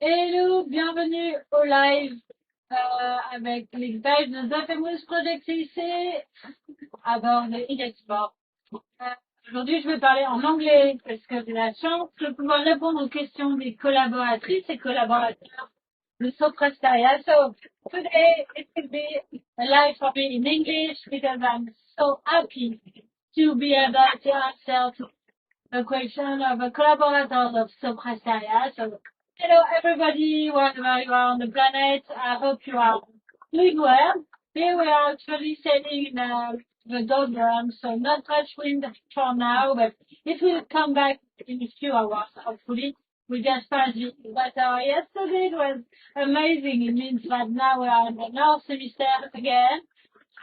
Hello, bienvenue au live avec l'équipage de The Famous Project CIC à bord de Export. Aujourd'hui, je vais parler en anglais parce que j'ai la chance de pouvoir répondre aux questions des collaboratrices et collaborateurs de Soprasteria. So today it will be a live for me in English because I'm so happy to be able to answer to the question of a collaborator of Soprasteria. So hello everybody, wherever you are on the planet. I hope you are doing well. Here we are actually sailing in the doldrums, so not much wind for now, but it will come back in a few hours, hopefully. We just passed it, but yesterday it was amazing. It means that now we are in the North Hemisphere again,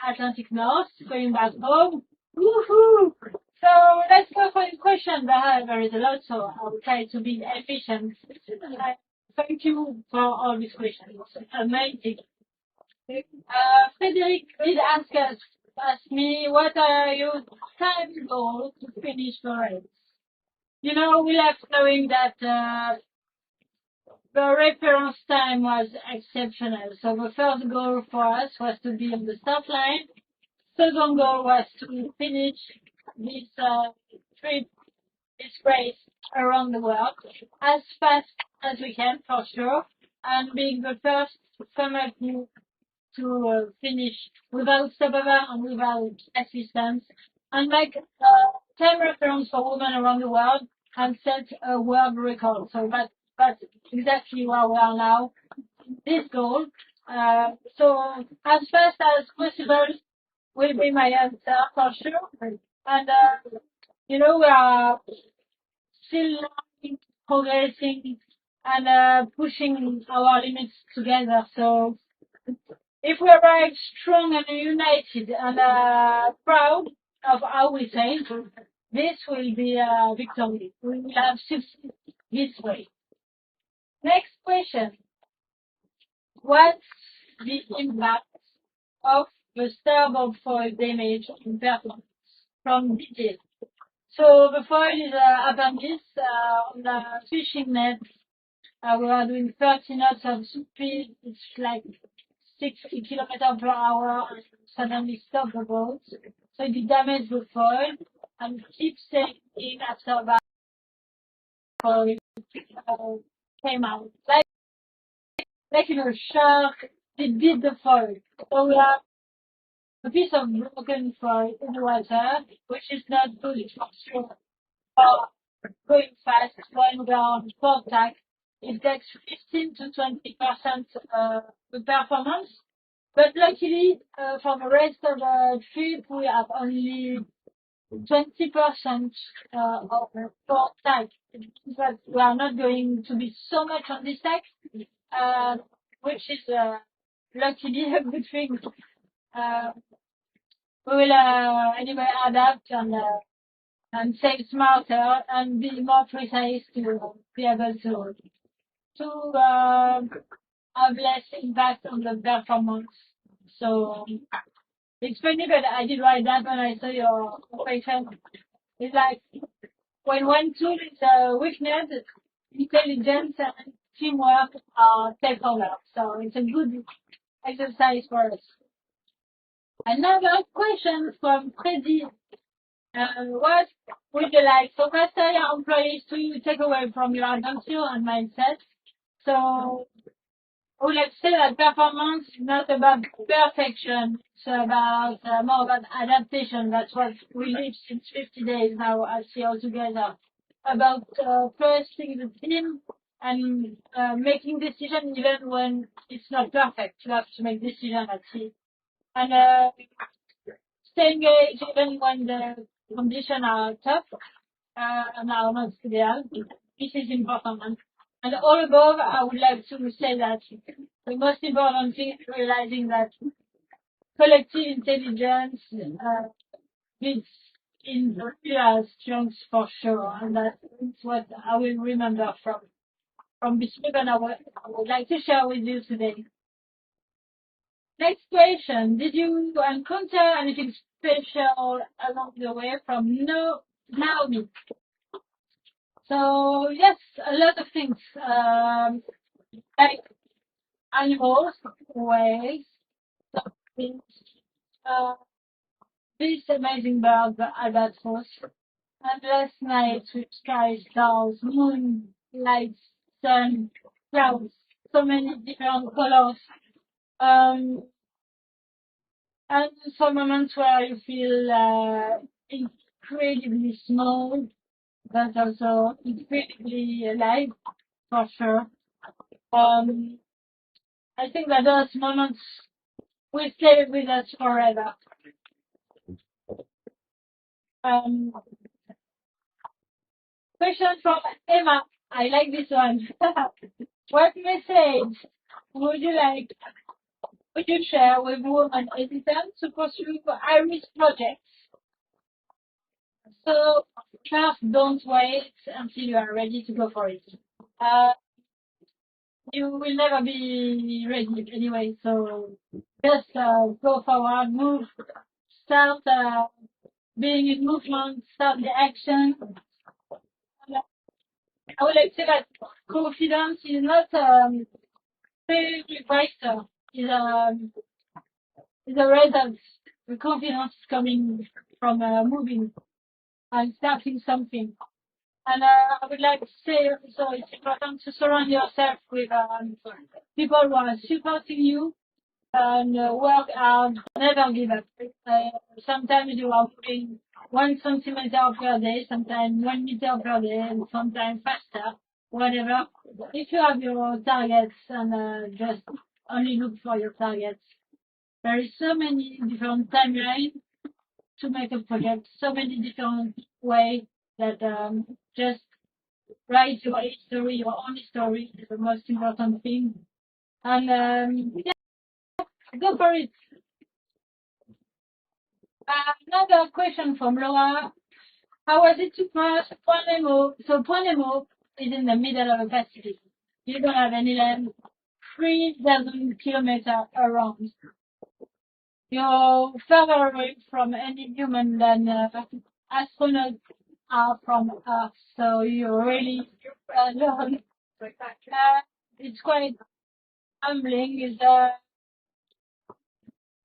Atlantic North, going back home. Woohoo! So let's go for the question. There is a lot, so I will try to be efficient. Thank you for all these questions. Amazing. Frederick did ask me, what are your time goals to finish the race? You know, we left knowing that the reference time was exceptional. So the first goal for us was to be on the start line. Second goal was to finish this trip, this race around the world as fast as we can, for sure, and being the first summer crew to finish without stopover and without assistance, and make time reference for women around the world and set a world record. So that's exactly where we are now. This goal. So as fast as possible will be my answer for sure. And you know, we are still learning, progressing, and pushing our limits together. So if we arrive strong and united and proud of how we sail, this will be a victory. We will have succeeded this way. Next question. What's the impact of the starboard foil damage on performance from detail? So the foil is appendix on the fishing net. We are doing 30 knots of speed. It's like 60 kilometers per hour, and suddenly stop the boat. So it damages the foil and keeps sailing after that foil came out. Like you know, shark, it did the foil. So we have a piece of broken foil in the water, which is not good for sure. Going fast, going down, port tack, it takes 15 to 20% the performance. But luckily, for the rest of the trip, we have only 20% of the port tack. It means that we are not going to be so much on this tack, which is luckily a good thing. We will anyway adapt and save smarter and be more precise to be able to have less impact on the performance. So it's funny, but I did write that when I saw your question. It's like when one tool is a weakness, intelligence and teamwork take over. So it's a good exercise for us. Another question from Freddy. What would you like Soprasteria employees to take away from your adventure and mindset? So I would like to say that performance is not about perfection. It's about more about adaptation. That's what we live since 50 days now at sea altogether. About trusting the team and making decisions even when it's not perfect. You have to make decisions at sea. And stay engaged even when the conditions are tough and are not ideal. This is important. And all above, I would like to say that the most important thing is realizing that collective intelligence leads in real strength for sure, and that's what I will remember from this trip, and I would like to share with you today. Next question. Did you encounter anything special along the way from Naomi? So yes, a lot of things. Like animals, whales, dolphins, uh, this amazing bird, the albatross, endless night with sky, stars, moon, lights, sun, clouds, so many different colors. Um, and some moments where you feel incredibly small, but also incredibly alive, for sure. Um, I think that those moments will stay with us forever. Um, Question from Emma. I like this one. What message would you like would you share with women hesitant to pursue Irish projects? So first, don't wait until you are ready to go for it. Uh, you will never be ready anyway, so just go forward, move, start being in movement, start the action. I would like to say that confidence is not very brighter. Is a result. The confidence is coming from moving and starting something. And I would like to say also it's important to surround yourself with people who are supporting you and work hard, never give up. Sometimes you are moving 1 centimeter per day, sometimes 1 meter per day, and sometimes faster, whatever. If you have your targets and just only look for your targets, there is so many different timelines to make a project, so many different ways that just write your history, your own story is the most important thing. And yeah, go for it. Another question from Laura. How was it to cross Point Nemo? So Point Nemo is in the middle of the Pacific. You don't have any land, 3,000 kilometers around. You're further away from any human than astronauts are from Earth, so you're really alone. It's quite humbling.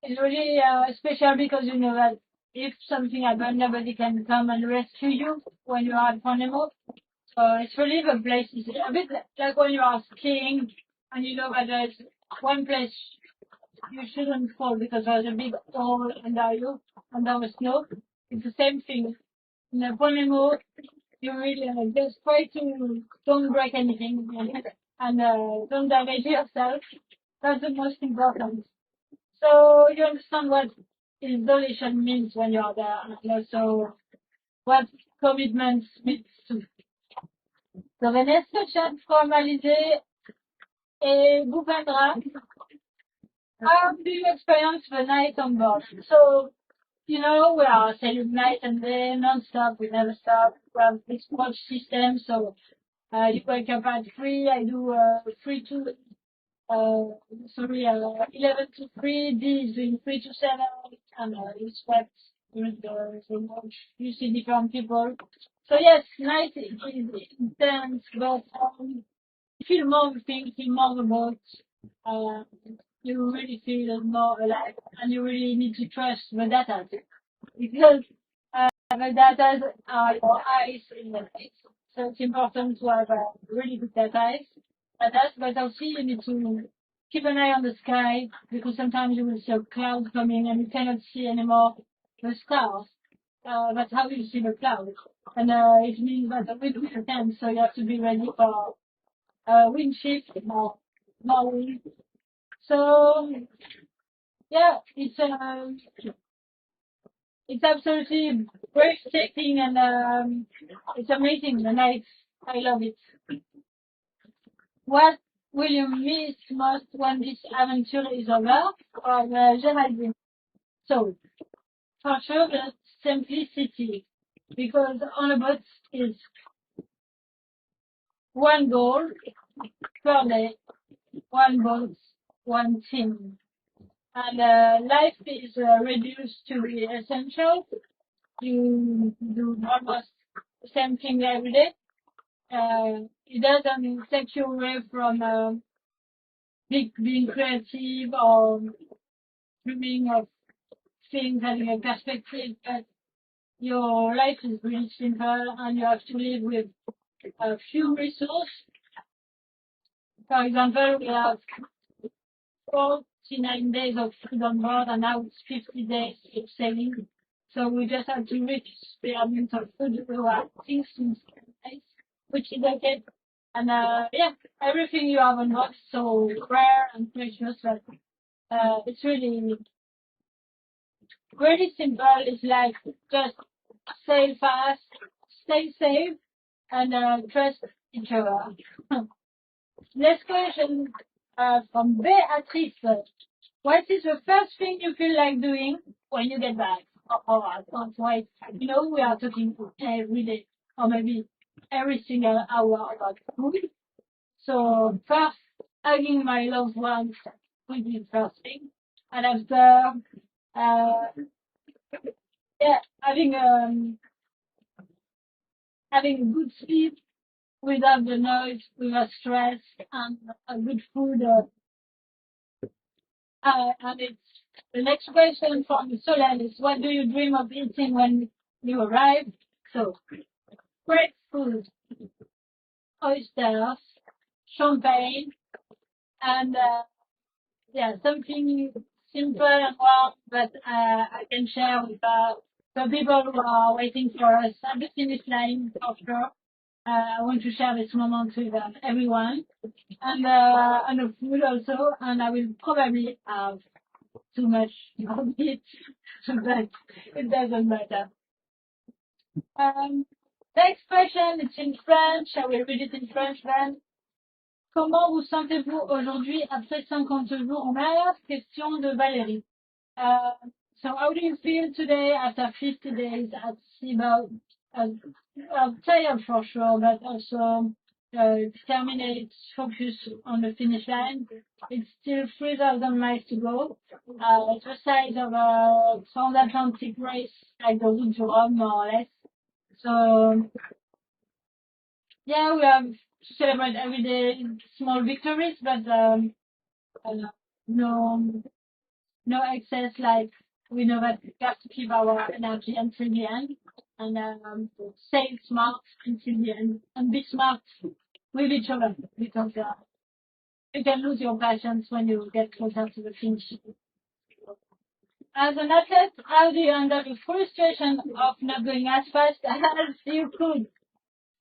It's really special because you know that if something happens, nobody can come and rescue you when you are at Nemo. So it's really the place. It's a bit like when you are skiing and you know that there's one place you shouldn't fall because there's a big hole under you, under the snow. It's the same thing. In a Nemo, you really just try to don't break anything and don't damage yourself. That's the most important. So you understand what isolation means when you are there, and also what commitment means too. So the next question formalisé et Gouvendra. How do you experience the night on board? So, you know, we are sailing night and day, non-stop, we never stop. We have this watch system, so you wake up at 3, I do 3 to uh, 11 to 3, D is doing 3 to 7, and you sweat during the watch. You see different people. So yes, night is intense, but you feel more things, feel more about, uh, you really feel more alive, and you really need to trust the data because the data are your eyes in the face. So it's important to have really good data, but also you need to keep an eye on the sky because sometimes you will see a cloud coming and you cannot see anymore the stars. That's how you see the cloud. And it means that the wind will come, so you have to be ready for wind shift or more wind. So yeah, it's absolutely breathtaking and it's amazing. The night, I love it. What will you miss most when this adventure is over? Geraldine. So for sure, the simplicity, because on a boat is one goal per day, one boat, one team. and life is reduced to the essentials. You do almost the same thing every day. It doesn't take you away from being creative or dreaming of things, having a perspective, but your life is really simple and you have to live with a few resources. For example, we have 49 days of food on board and now it's 50 days of sailing. So we just have to reach the amount of food we have things to place, which is okay. And yeah, everything you have on board is so rare and precious that it's really really simple. It's like just sail fast, stay safe, and trust each other. Next question from Beatrice. What is the first thing you feel like doing when you get back? Oh, I can't wait. You know, we are talking every day, or maybe every single hour about food. So first, hugging my loved ones will be the first thing. And after, yeah, having a good sleep without the noise, without stress, and a good food. And it's the next question from Solène is, what do you dream of eating when you arrive? So, great food, oysters, champagne, and yeah, something simple and warm that I can share with the people who are waiting for us at the finish line for sure. I want to share this moment with everyone and the food also, and I will probably have too much of it, but it doesn't matter. Next question, it's in French. I will read it in French then. Comment vous sentez-vous aujourd'hui après 50 jours en mer? Question de Valérie. So how do you feel today after 50 days at sea? About tired for sure, but also determined, focused on the finish line. It's still 3,000 miles to go. It's the size of a transatlantic race, like the Route du Rhum, more or less. So yeah, we have to celebrate every day small victories, but no excess. Like we know that we have to keep our energy until the end and stay smart until the end and be smart with each other because you can lose your patience when you get closer to the finish. As an athlete, how do you handle the frustration of not going as fast as you could?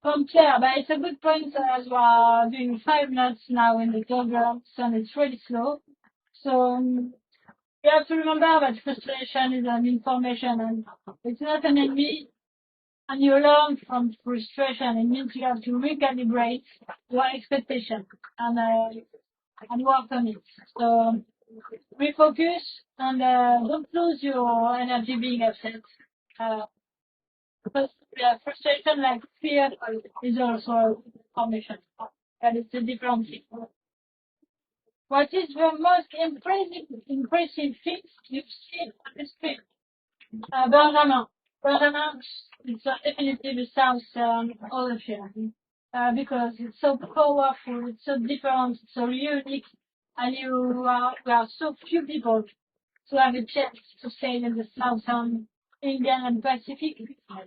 From Claire, but it's a good point as we are doing 5 knots now in the turbulence and it's really slow. So you have to remember that frustration is an information and it's not an enemy. And you learn from frustration. It means you have to recalibrate your expectation and work on it. So refocus and don't lose your energy being upset. Because frustration, like fear, is also information, and it's a different thing. What is the most impressive thing you've seen on the street? Benjamin. Benjamin is definitely the South Ocean because it's so powerful, it's so different, it's so unique, and we are so few people to have a chance to sail in the Southern Indian and Pacific.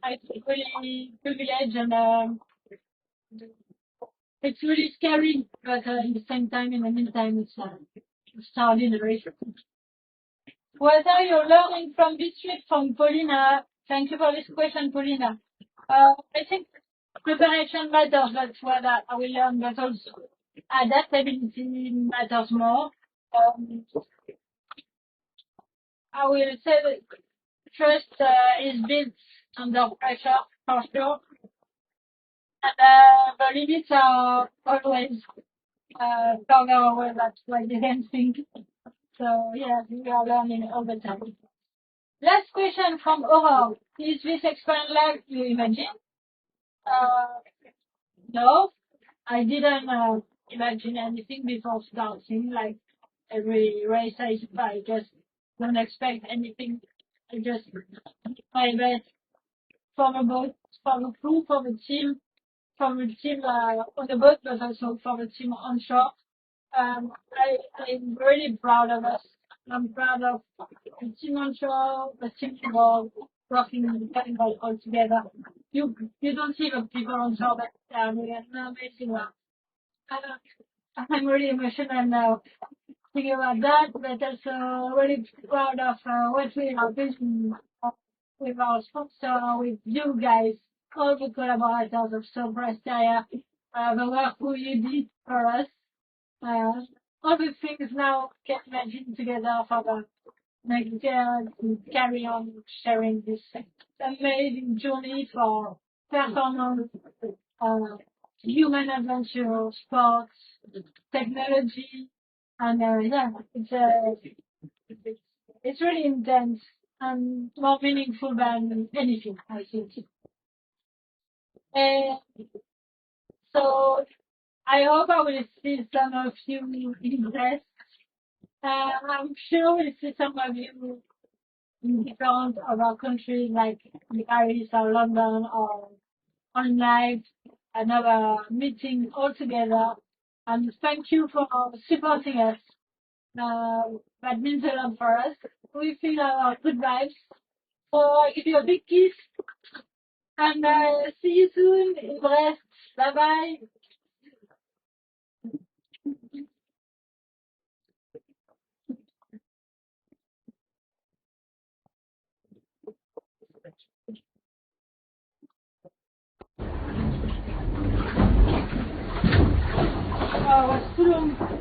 I feel really privileged and it's really scary, but at the same time, in the meantime, it's extraordinary. What are you learning from this trip from Paulina? Thank you for this question, Paulina. I think preparation matters, that's what I will learn, but also adaptability matters more. I will say that trust is built under pressure, for sure. And the limits are always further away, that's what you can think. So, yeah, we are learning all the time. Last question from Aurore. Is this experience like you imagine? Uh, no, I didn't imagine anything before starting. Like every race I just don't expect anything. I just my best for the boat, for the crew, for the team on the boat, but also for the team on shore. I'm really proud of us. I'm proud of the team on shore, the team involved, working all together. You don't see the people on shore, but we are amazing. I'm really emotional now thinking about that, but also really proud of what we are doing with our sponsor, with you guys, all the collaborators of Soprasteria, the work you did for us, uh, all the things now get imagine together for the next year to carry on sharing this amazing journey for performance, uh, human adventure, sports, technology, and yeah, it's really intense and more meaningful than anything, I think. And so I hope I will see some of you in Brest. I'm sure we'll see some of you in different other countries like Paris or London or online, another meeting all together. And thank you for supporting us. That means a lot for us. We feel our good vibes. So I give you a big kiss and see you soon in Brest. Bye bye. Was too long.